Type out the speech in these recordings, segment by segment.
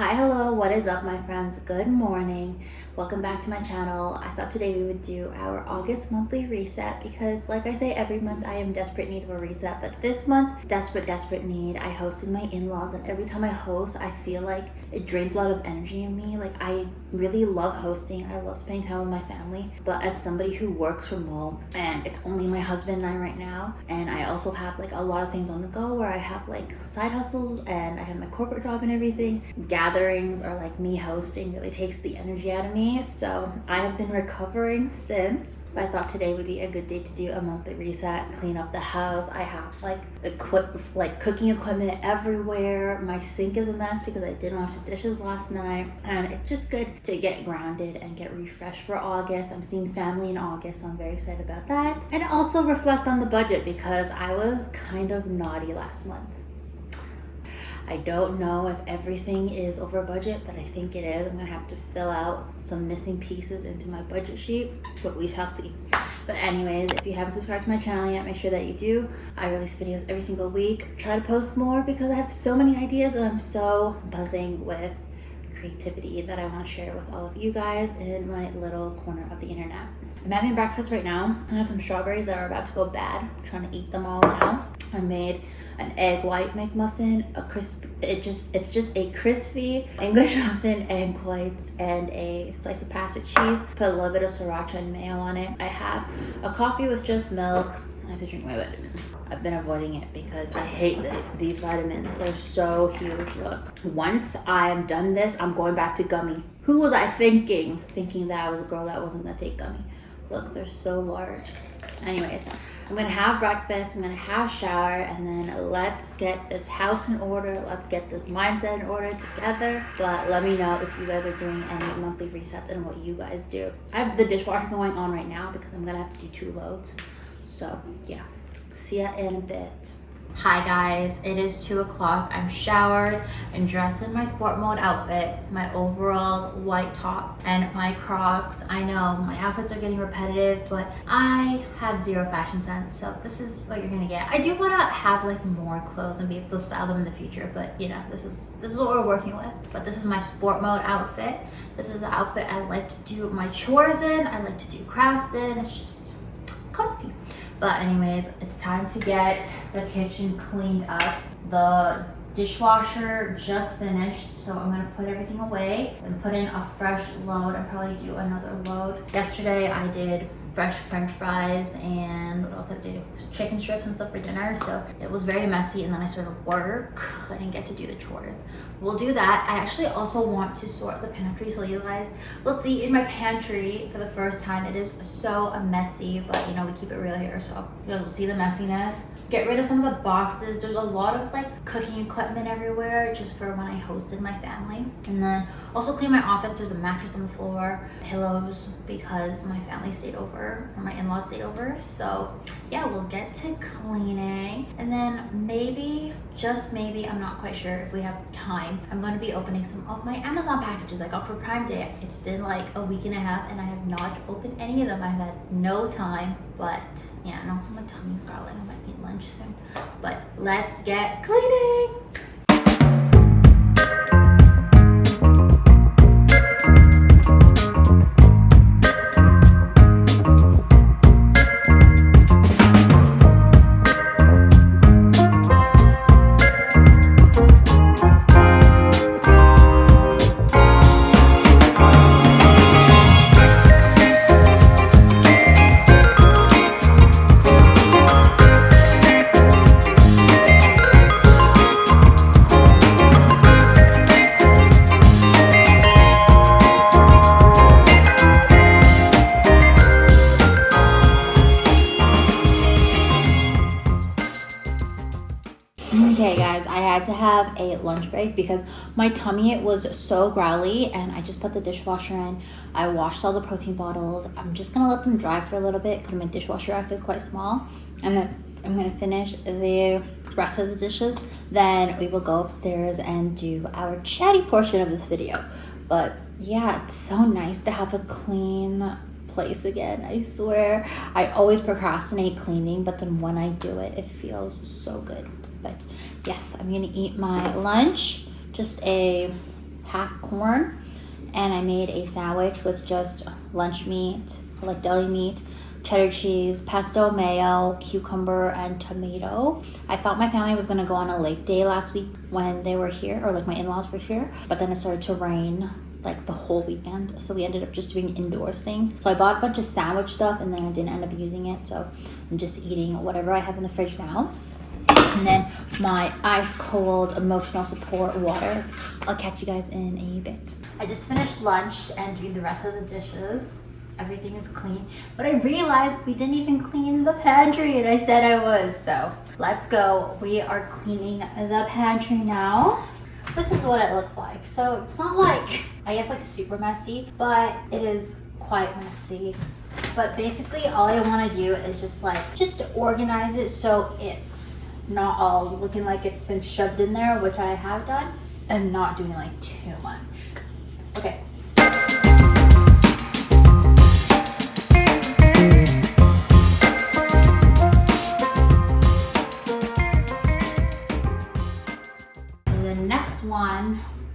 Hi, hello, what is up my friends? Good morning. Welcome back to my channel. I thought today we would do our August monthly reset because like I say every month I am in desperate need of a reset, but this month, desperate need. I hosted my in-laws and every time I host, I feel like it drains a lot of energy in me. Like I really love hosting. I love spending time with my family, but as somebody who works from home and it's only my husband and I right now, and I also have like a lot of things on the go where I have like side hustles and I have my corporate job and everything. Gatherings or like me hosting really takes the energy out of me. So I have been recovering since, but I thought today would be a good day to do a monthly reset, clean up the house. I have like cooking equipment everywhere. My sink is a mess because I didn't wash the dishes last night, and it's just good to get grounded and get refreshed for August. I'm seeing family in August, so I'm very excited about that. And also reflect on the budget because I was kind of naughty last month. I don't know if everything is over budget, but I think it is. I'm gonna have to fill out some missing pieces into my budget sheet, but we shall see. But anyways, if you haven't subscribed to my channel yet, make sure that you do. I release videos every single week. Try to post more because I have so many ideas and I'm so buzzing with creativity that I want to share with all of you guys in my little corner of the internet. I'm having breakfast right now. I have some strawberries that are about to go bad. I'm trying to eat them all now. I made an egg white McMuffin, it's just a crispy English muffin, egg whites, and a slice of Passage cheese. Put a little bit of sriracha and mayo on it. I have a coffee with just milk. I have to drink my vitamins. I've been avoiding it because I hate these vitamins. They're so huge. Look, once I'm done this, I'm going back to gummy. Who was I thinking that I was a girl that wasn't gonna take gummy? Look, they're so large. Anyways, I'm gonna have breakfast, I'm gonna have a shower, and then let's get this house in order. Let's get this mindset in order together. But let me know if you guys are doing any monthly resets and what you guys do. I have the dishwasher going on right now because I'm gonna have to do 2 loads. So yeah, see ya in a bit. Hi guys, it is 2 o'clock. I'm showered, I'm dressed in my sport mode outfit, my overalls, white top, and my Crocs. I know my outfits are getting repetitive, but I have zero fashion sense, so this is what you're gonna get. I do wanna have like more clothes and be able to style them in the future, but you know, this is what we're working with. But this is my sport mode outfit. This is the outfit I like to do my chores in, I like to do crafts in. It's just comfy. But anyways, it's time to get the kitchen cleaned up. The dishwasher just finished, so I'm gonna put everything away and put in a fresh load and probably do another load. Yesterday I did fresh french fries and what else I did? Chicken strips and stuff for dinner, so it was very messy, and then I started work. I didn't get to do the chores. We'll do that. I actually also want to sort the pantry, so you guys will see in my pantry for the first time. It is so messy, but you know, we keep it real here, so you guys will see the messiness. Get rid of some of the boxes. There's a lot of like cooking equipment everywhere just for when I hosted my family. And then also clean my office. There's a mattress on the floor, pillows, because my family stayed over, or my in-laws stayed over. So yeah, we'll get to cleaning. And then maybe, just maybe, I'm not quite sure if we have time, I'm going to be opening some of my Amazon packages I got for Prime Day. It's been like a week and a half and I have not opened any of them. I've had no time, but yeah, and also my tummy's growling. I might eat lunch soon, but let's get cleaning. Okay guys, I had to have a lunch break because my tummy, it was so growly, and I just put the dishwasher in. I washed all the protein bottles. I'm just gonna let them dry for a little bit because my dishwasher rack is quite small, and then I'm gonna finish the rest of the dishes. Then we will go upstairs and do our chatty portion of this video. But yeah, it's so nice to have a clean place again. I swear, I always procrastinate cleaning, but then when I do it, it feels so good. But yes, I'm gonna eat my lunch, just a half corn, and I made a sandwich with just lunch meat, like deli meat, cheddar cheese, pesto mayo, cucumber, and tomato. I thought my family was gonna go on a lake day last week when they were here, or like my in-laws were here, but then it started to rain like the whole weekend, so we ended up just doing indoors things. So I bought a bunch of sandwich stuff and then I didn't end up using it, so I'm just eating whatever I have in the fridge now. And then my ice cold emotional support water. I'll catch you guys in a bit. I just finished lunch and doing the rest of the dishes. Everything is clean, but I realized we didn't even clean the pantry, and I said I was, so let's go. We are cleaning the pantry now. This is what it looks like. So it's not like, I guess, like super messy, but it is quite messy. But basically all I want to do is just organize it so it's not all looking like it's been shoved in there, which I have done, and not doing like too much. Okay.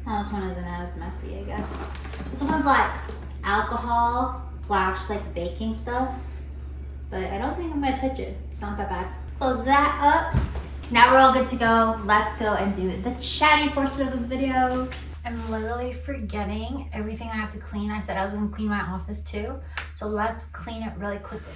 Now this one isn't as messy, I guess. This one's like alcohol / like baking stuff, but I don't think I'm gonna touch it. It's not that bad. Close that up. Now we're all good to go. Let's go and do the chatty portion of this video. I'm literally forgetting everything I have to clean. I said I was gonna clean my office too, so let's clean it really quickly.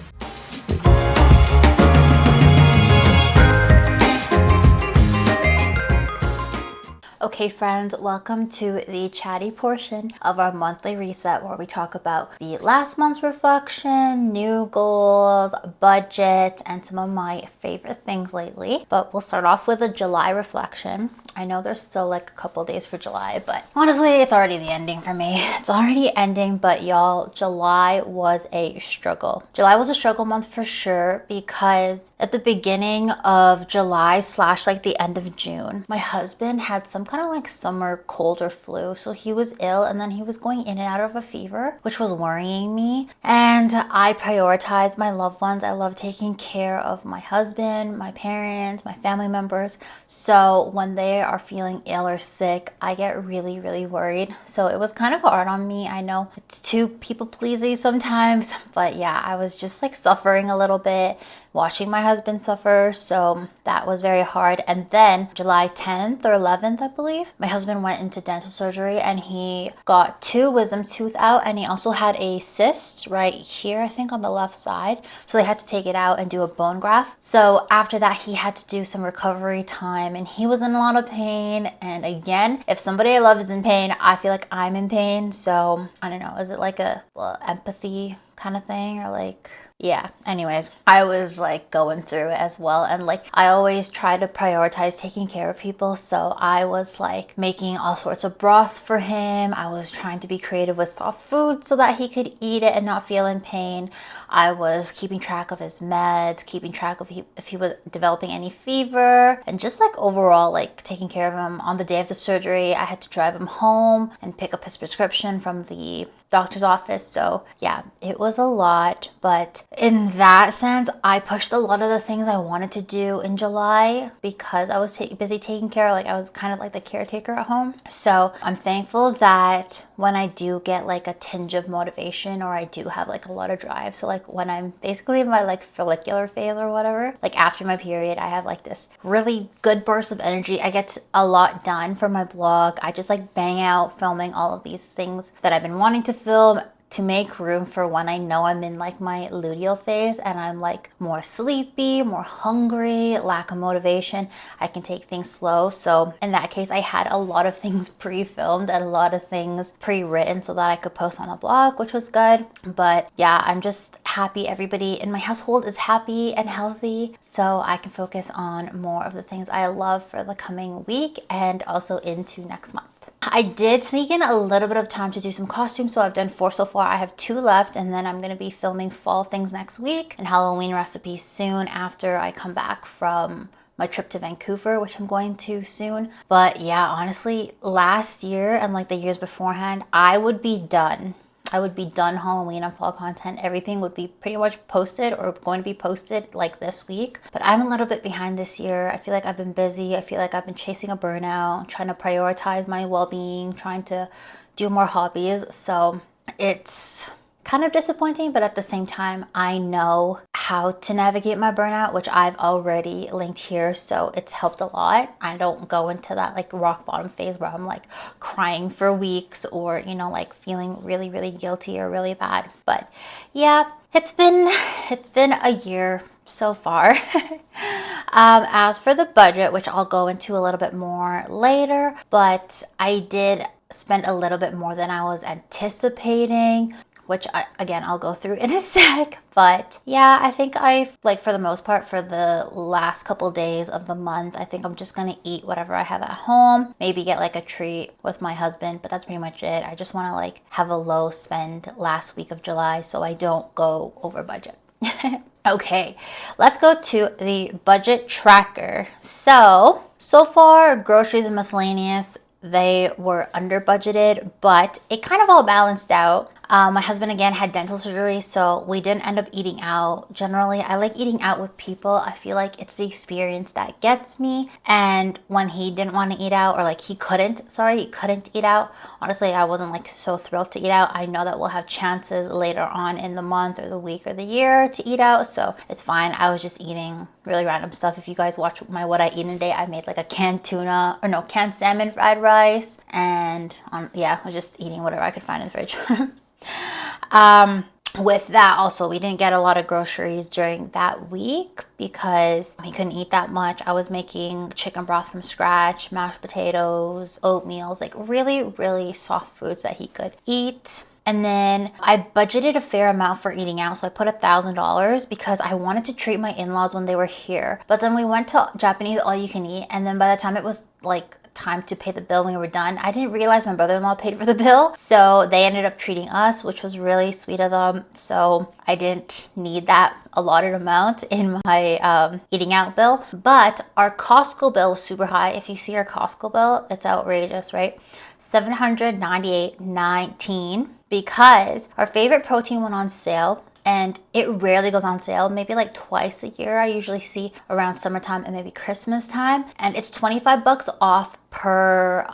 Okay friends, welcome to the chatty portion of our monthly reset where we talk about the last month's reflection, new goals, budget, and some of my favorite things lately. But we'll start off with a July reflection. I know there's still like a couple days for July, but honestly, it's already the ending for me. It's already ending, but y'all, July was a struggle. July was a struggle month for sure, because at the beginning of July / like the end of June, my husband had some kind of like summer cold or flu. So he was ill, and then he was going in and out of a fever, which was worrying me. And I prioritized my loved ones. I love taking care of my husband, my parents, my family members. So when they are feeling ill or sick, I get really, really worried. So it was kind of hard on me. I know it's too people pleasing sometimes, but yeah, I was just like suffering a little bit, watching my husband suffer. So that was very hard. And then July 10th or 11th, I believe, my husband went into dental surgery and he got 2 wisdom tooth out, and he also had a cyst right here, I think on the left side. So they had to take it out and do a bone graft. So after that, he had to do some recovery time, and he was in a lot of pain. And again, if somebody I love is in pain, I feel like I'm in pain. So I don't know, is it like a empathy kind of thing, or like, yeah, anyways, I was like going through it as well. And like, I always try to prioritize taking care of people. So I was like making all sorts of broths for him. I was trying to be creative with soft food so that he could eat it and not feel in pain. I was keeping track of his meds, keeping track of if he was developing any fever, and just like overall like taking care of him. On the day of the surgery, I had to drive him home and pick up his prescription from the doctor's office. So yeah, it was a lot, but in that sense, I pushed a lot of the things I wanted to do in July because I was busy taking care, like I was kind of like the caretaker at home. So I'm thankful that when I do get like a tinge of motivation, or I do have like a lot of drive, so like when I'm basically in my like follicular phase or whatever, like after my period, I have like this really good burst of energy. I get a lot done for my blog. I just like bang out filming all of these things that I've been wanting to film, to make room for when I know I'm in like my luteal phase and I'm like more sleepy, more hungry, lack of motivation. I can take things slow. So in that case, I had a lot of things pre-filmed and a lot of things pre-written so that I could post on a blog, which was good. But yeah, I'm just happy everybody in my household is happy and healthy, so I can focus on more of the things I love for the coming week and also into next month. I did sneak in a little bit of time to do some costumes, so I've done 4 so far. I have 2 left, and then I'm going to be filming fall things next week and Halloween recipes soon after I come back from my trip to Vancouver, which I'm going to soon. But yeah, honestly, last year and like the years beforehand, I would be done. I would be done Halloween and fall content. Everything would be pretty much posted or going to be posted like this week. But I'm a little bit behind this year. I feel like I've been busy. I feel like I've been chasing a burnout, trying to prioritize my well-being, trying to do more hobbies. So it's kind of disappointing, but at the same time, I know how to navigate my burnout, which I've already linked here. So it's helped a lot. I don't go into that like rock bottom phase where I'm like crying for weeks or, you know, like feeling really, really guilty or really bad. But yeah, it's been a year so far. As for the budget, which I'll go into a little bit more later, but I did spend a little bit more than I was anticipating, which again, I'll go through in a sec. But yeah, I think for the most part, for the last couple days of the month, I think I'm just gonna eat whatever I have at home, maybe get like a treat with my husband, but that's pretty much it. I just want to like have a low spend last week of July so I don't go over budget. Okay, let's go to the budget tracker. So far, groceries and miscellaneous, they were under budgeted, but it kind of all balanced out. My husband again had dental surgery, so we didn't end up eating out. Generally, I like eating out with people. I feel like it's the experience that gets me. And when he didn't want to eat out, or like he couldn't eat out, honestly, I wasn't like so thrilled to eat out. I know that we'll have chances later on in the month or the week or the year to eat out, so it's fine. I was just eating really random stuff. If you guys watch my what I eat in a day, I made like a canned salmon fried rice, and I was just eating whatever I could find in the fridge. With that also, we didn't get a lot of groceries during that week because he couldn't eat that much. I was making chicken broth from scratch, mashed potatoes, oatmeals, like really, really soft foods that he could eat. And then I budgeted a fair amount for eating out. So I put $1,000 because I wanted to treat my in-laws when they were here. But then we went to Japanese all you can eat. And then by the time it was like time to pay the bill when we were done, I didn't realize my brother-in-law paid for the bill. So they ended up treating us, which was really sweet of them. So I didn't need that allotted amount in my eating out bill. But our Costco bill was super high. If you see our Costco bill, it's outrageous, right? $798.19 because our favorite protein went on sale. And it rarely goes on sale, maybe like twice a year. I usually see around summertime and maybe Christmas time. And it's $25 off per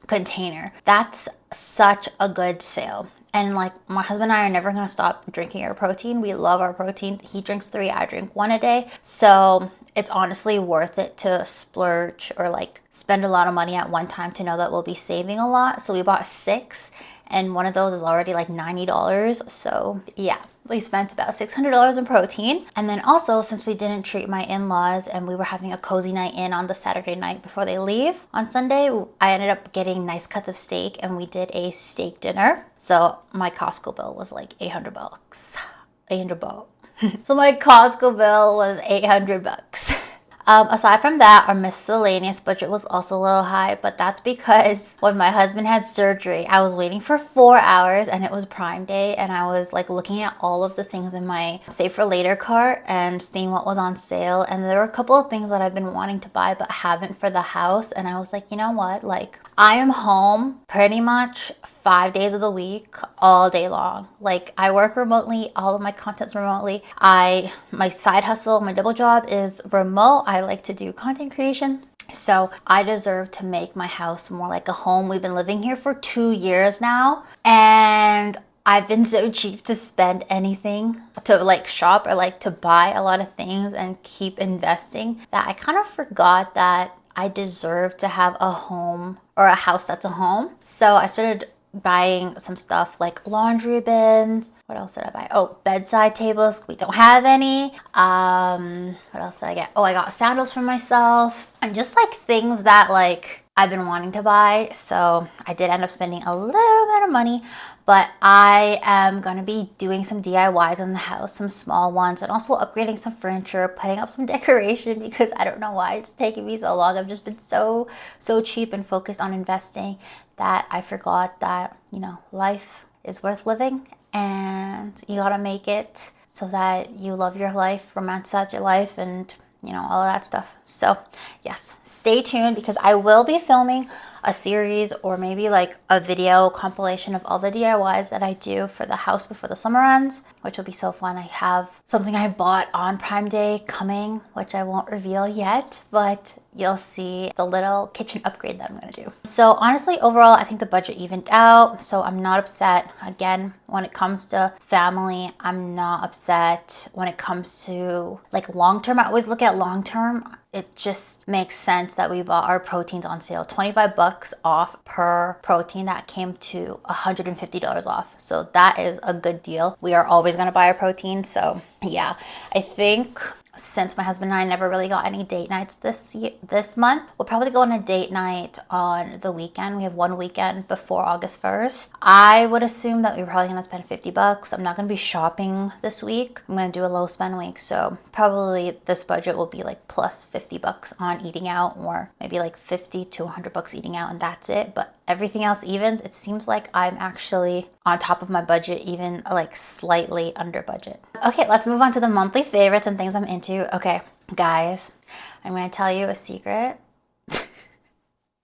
container. That's such a good sale. And like my husband and I are never going to stop drinking our protein. We love our protein. He drinks 3, I drink 1 a day. So it's honestly worth it to splurge or like spend a lot of money at one time to know that we'll be saving a lot. So we bought 6 and one of those is already like $90. So yeah, we spent about $600 in protein. And then also, since we didn't treat my in-laws and we were having a cozy night in on the Saturday night before they leave on Sunday, I ended up getting nice cuts of steak and we did a steak dinner. So my Costco bill was like $800. $800. So my Costco bill was $800. Aside from that, our miscellaneous budget was also a little high, but that's because when my husband had surgery, I was waiting for 4 hours and it was Prime Day, and I was like looking at all of the things in my save for later cart and seeing what was on sale, and there were a couple of things that I've been wanting to buy but haven't for the house, and I was like, you know what, like I am home pretty much 5 days of the week, all day long. Like I work remotely, all of my content's remotely. My side hustle, my double job is remote. I like to do content creation. So I deserve to make my house more like a home. We've been living here for 2 years now, and I've been so cheap to spend anything, to like shop or like to buy a lot of things and keep investing, that I kind of forgot that I deserve to have a home or a house that's a home. So I started buying some stuff like laundry bins. What else did I buy? Oh, bedside tables. We don't have any. What else did I get? Oh, I got sandals for myself and just like things that like I've been wanting to buy. So I did end up spending a little bit of money, but I am going to be doing some DIYs in the house, some small ones, and also upgrading some furniture, putting up some decoration, because I don't know why it's taking me so long. I've just been so cheap and focused on investing that I forgot that, you know, life is worth living and you got to make it so that you love your life, romanticize your life, and you know, all of that stuff. So yes, stay tuned because I will be filming a series or maybe like a video compilation of all the DIYs that I do for the house before the summer ends, which will be so fun. I have something I bought on Prime Day coming, which I won't reveal yet, but you'll see the little kitchen upgrade that I'm gonna do. So honestly, overall, I think the budget evened out, so I'm not upset. Again, when it comes to family, I'm not upset. When it comes to like long term, I always look at long term. It just makes sense that we bought our proteins on sale. 25 bucks off per protein. That came to $150 off. So that is a good deal. We are always gonna buy our protein. So yeah, I think since my husband and I never really got any date nights this month, we'll probably go on a date night on the weekend. We have one weekend before August 1st. I would assume that we're probably gonna spend 50 bucks. I'm not gonna be shopping this week. I'm gonna do a low spend week. So probably this budget will be like plus 50 bucks on eating out, or maybe like 50 to 100 bucks eating out, and that's it. But everything else evens. It seems like I'm actually on top of my budget, even like slightly under budget. Okay, let's move on to the monthly favorites and things I'm into. Okay, guys, I'm gonna tell you a secret.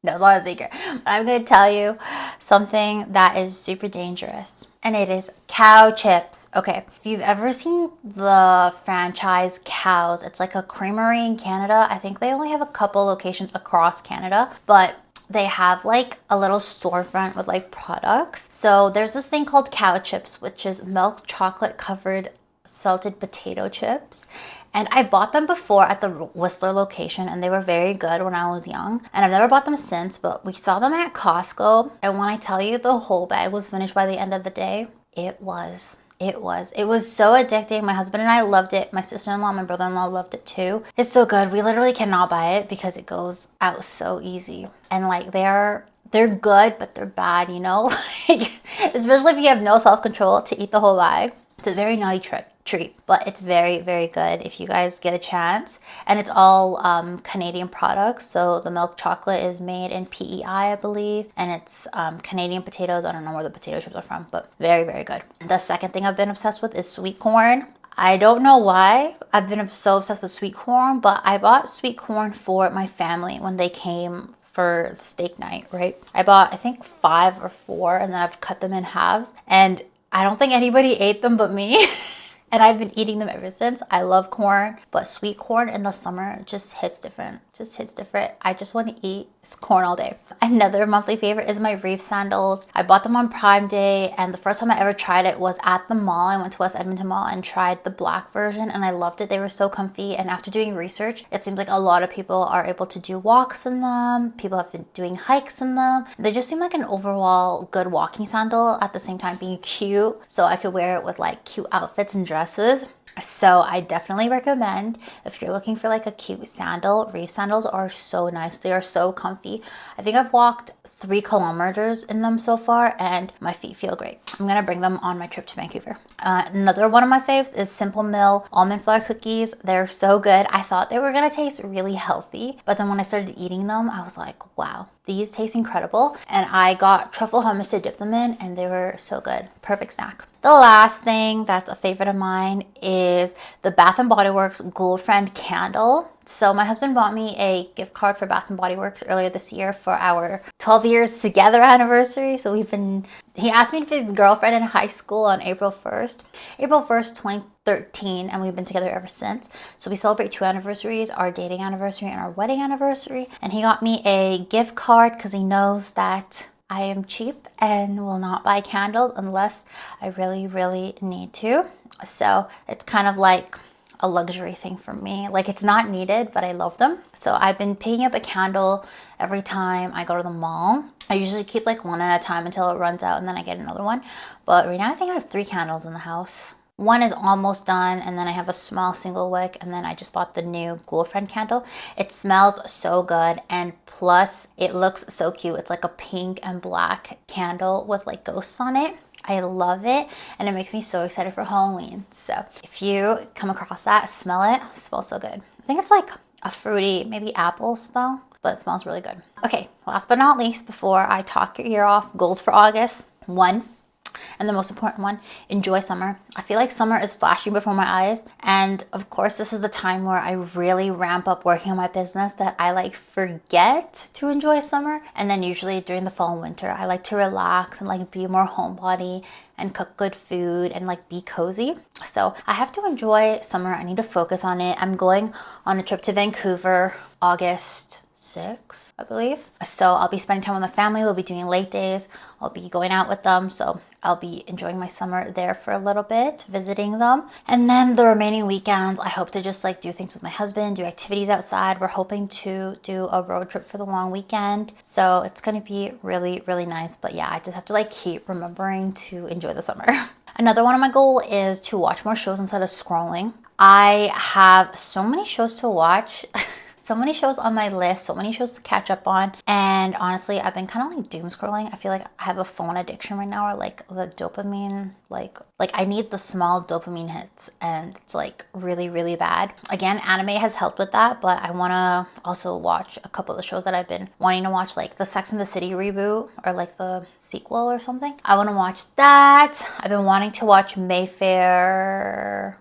No, it's not a secret, but I'm gonna tell you something that is super dangerous, and it is cow chips. Okay, if you've ever seen the franchise Cows, it's like a creamery in Canada. I think they only have a couple locations across Canada, but they have like a little storefront with like products. So there's this thing called cow chips, which is milk chocolate covered salted potato chips. And I bought them before at the Whistler location, and they were very good when I was young. And I've never bought them since, but we saw them at Costco. And when I tell you the whole bag was finished by the end of the day, it was so addicting. My husband and I loved it. My sister-in-law, my brother-in-law loved it too. It's so good. We literally cannot buy it because it goes out so easy. And like they're good, but they're bad, you know? Like, especially if you have no self-control to eat the whole bag. It's a very naughty treat, but it's very, very good if you guys get a chance. And it's all Canadian products. So the milk chocolate is made in PEI, I believe, and it's Canadian potatoes. I don't know where the potato chips are from, but very, very good. The second thing I've been obsessed with is sweet corn. I don't know why I've been so obsessed with sweet corn, but I bought sweet corn for my family when they came for steak night, right? I bought, I think 5 or 4, and then I've cut them in halves, and I don't think anybody ate them but me. And I've been eating them ever since. I love corn, but sweet corn in the summer just hits different. I just want to eat corn all day. Another monthly favorite is my Reef sandals. I bought them on Prime Day, and the first time I ever tried it was at the mall. I went to West Edmonton Mall and tried the black version, and I loved it. They were so comfy, and after doing research, it seems like a lot of people are able to do walks in them. People have been doing hikes in them. They just seem like an overall good walking sandal, at the same time being cute, so I could wear it with like cute outfits and dresses. So I definitely recommend, if you're looking for like a cute sandal, Reef sandals are so nice. They are so comfy. I think I've walked 3 kilometers in them so far, and my feet feel great. I'm gonna bring them on my trip to Vancouver. Another one of my faves is Simple Mill almond flour cookies. They're so good. I thought they were gonna taste really healthy, but then when I started eating them, I was like, wow, these taste incredible. And I got truffle hummus to dip them in, and they were so good. Perfect snack. The last thing that's a favorite of mine is the Bath & Body Works Gold Friend candle. So my husband bought me a gift card for Bath & Body Works earlier this year for our 12 years together anniversary. So he asked me to be his girlfriend in high school on April 1st, 2013, and we've been together ever since. So we celebrate 2 anniversaries, our dating anniversary and our wedding anniversary. And he got me a gift card because he knows that I am cheap and will not buy candles unless I really, really need to. So it's kind of like a luxury thing for me. Like, it's not needed, but I love them. So I've been picking up a candle every time I go to the mall. I usually keep like 1 at a time until it runs out, and then I get another one. But right now I think I have 3 candles in the house. One is almost done, and then I have a small single wick, and then I just bought the new Gold Friend candle. It smells so good, and plus it looks so cute. It's like a pink and black candle with like ghosts on it. I love it, and it makes me so excited for Halloween. So if you come across that, smell it. It smells so good. I think it's like a fruity, maybe apple smell, but it smells really good. Okay, last but not least, before I talk your ear off, goals for August. 1, And the most important one, enjoy summer. I feel like summer is flashing before my eyes. And of course, this is the time where I really ramp up working on my business that I like forget to enjoy summer. And then usually during the fall and winter, I like to relax and like be more homebody and cook good food and like be cozy. So I have to enjoy summer. I need to focus on it. I'm going on a trip to Vancouver August 6th, I believe. So I'll be spending time with my family. We'll be doing late days. I'll be going out with them. So I'll be enjoying my summer there for a little bit, visiting them. And then the remaining weekends, I hope to just like do things with my husband, do activities outside. We're hoping to do a road trip for the long weekend. So it's going to be really, really nice. But yeah, I just have to like keep remembering to enjoy the summer. Another one of my goals is to watch more shows instead of scrolling. I have so many shows to watch. So many shows on my list, so many shows to catch up on. And honestly, I've been kind of like doom scrolling. I feel like I have a phone addiction right now, or like the dopamine, like I need the small dopamine hits, and it's like really, really bad. Again, anime has helped with that, but I want to also watch a couple of the shows that I've been wanting to watch, like the Sex and the City reboot or like the sequel or something. I want to watch that. I've been wanting to watch Mayfair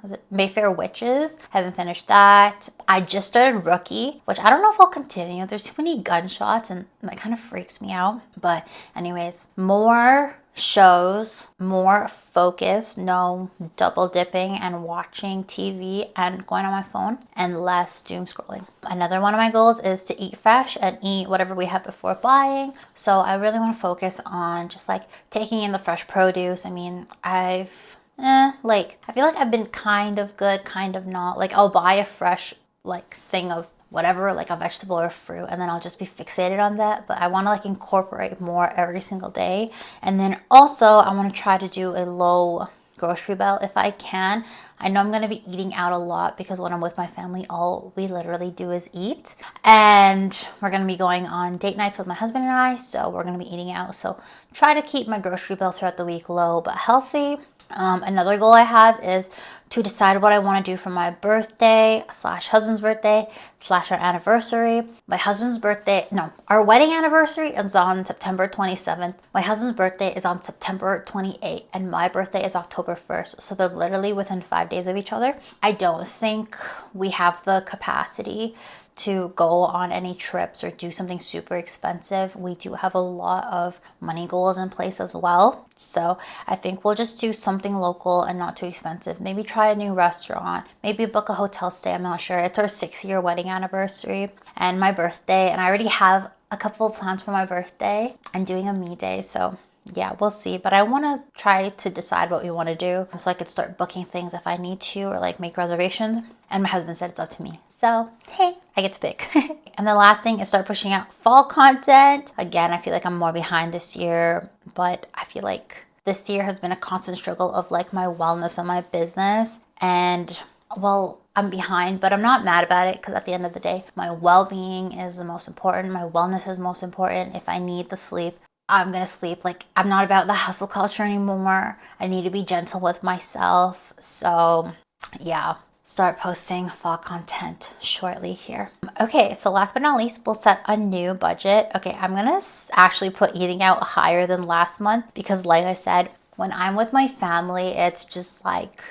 Witches. Haven't finished that. I just started Rookie, which I don't know if I'll continue. There's too many gunshots and that kind of freaks me out. But anyways, more shows, more focus, no double dipping and watching TV and going on my phone, and less doom scrolling. Another one of my goals is to eat fresh and eat whatever we have before buying. So I really want to focus on just like taking in the fresh produce. I mean, I feel like I've been kind of good, kind of not. Like I'll buy a fresh like thing of whatever, like a vegetable or fruit, and then I'll just be fixated on that. But I want to like incorporate more every single day. And then also I want to try to do a low grocery bill if I can. I know I'm going to be eating out a lot because when I'm with my family, all we literally do is eat. And we're going to be going on date nights with my husband and I, so we're going to be eating out. So try to keep my grocery bill throughout the week low but healthy. Another goal I have is to decide what I want to do for my birthday / husband's birthday / our anniversary. Our wedding anniversary is on September 27th. My husband's birthday is on September 28th, and my birthday is October 1st. So they're literally within 5 days of each other. I don't think we have the capacity to go on any trips or do something super expensive. We do have a lot of money goals in place as well. So I think we'll just do something local and not too expensive. Maybe try a new restaurant, maybe book a hotel stay. I'm not sure. It's our 6-year wedding anniversary and my birthday. And I already have a couple of plans for my birthday and doing a me day. So yeah, we'll see. But I want to try to decide what we want to do so I could start booking things if I need to, or like make reservations. And my husband said it's up to me. So, hey, I get to pick. And the last thing is start pushing out fall content. Again, I feel like I'm more behind this year, but I feel like this year has been a constant struggle of like my wellness and my business. And well, I'm behind, but I'm not mad about it because at the end of the day, my well-being is the most important. My wellness is most important. If I need the sleep, I'm going to sleep. Like, I'm not about the hustle culture anymore. I need to be gentle with myself. So yeah, start posting fall content shortly here. Okay, so last but not least, we'll set a new budget. Okay, I'm gonna actually put eating out higher than last month because like I said, when I'm with my family, it's just like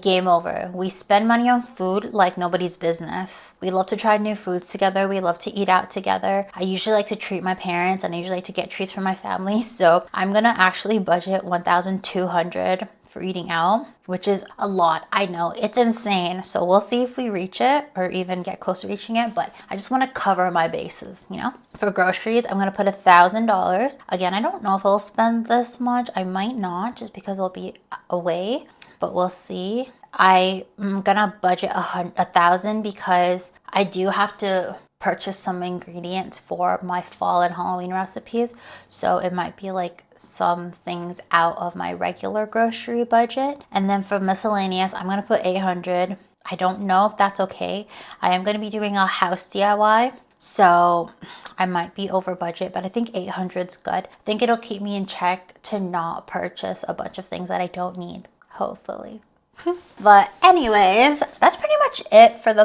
game over. We spend money on food like nobody's business. We love to try new foods together. We love to eat out together. I usually like to treat my parents and I usually like to get treats for my family. So I'm gonna actually budget $1,200 for eating out, which is a lot. I know it's insane. So we'll see if we reach it or even get close to reaching it, but I just want to cover my bases, you know? For groceries, I'm going to put $1,000. Again, I don't know if I'll spend this much. I might not just because I'll be away, but we'll see. I'm gonna budget $1,000 because I do have to purchase some ingredients for my fall and Halloween recipes. So it might be like some things out of my regular grocery budget. And then for miscellaneous, I'm gonna put $800. I don't know if that's okay. I am gonna be doing a house DIY. So I might be over budget, but I think 800 is good. I think it'll keep me in check to not purchase a bunch of things that I don't need, hopefully. But anyways, that's pretty much it for the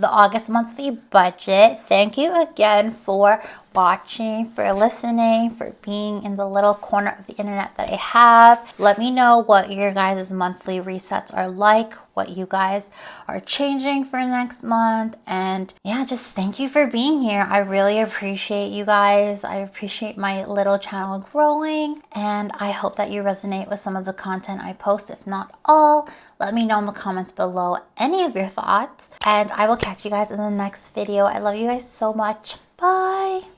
August monthly budget. Thank you again for watching, for listening, for being in the little corner of the internet that I have. Let me know what your guys' monthly resets are like, what you guys are changing for next month. And yeah, just thank you for being here. I really appreciate you guys. I appreciate my little channel growing, and I hope that you resonate with some of the content I post, if not all. Let me know in the comments below any of your thoughts, and I will catch you guys in the next video. I love you guys so much. Bye.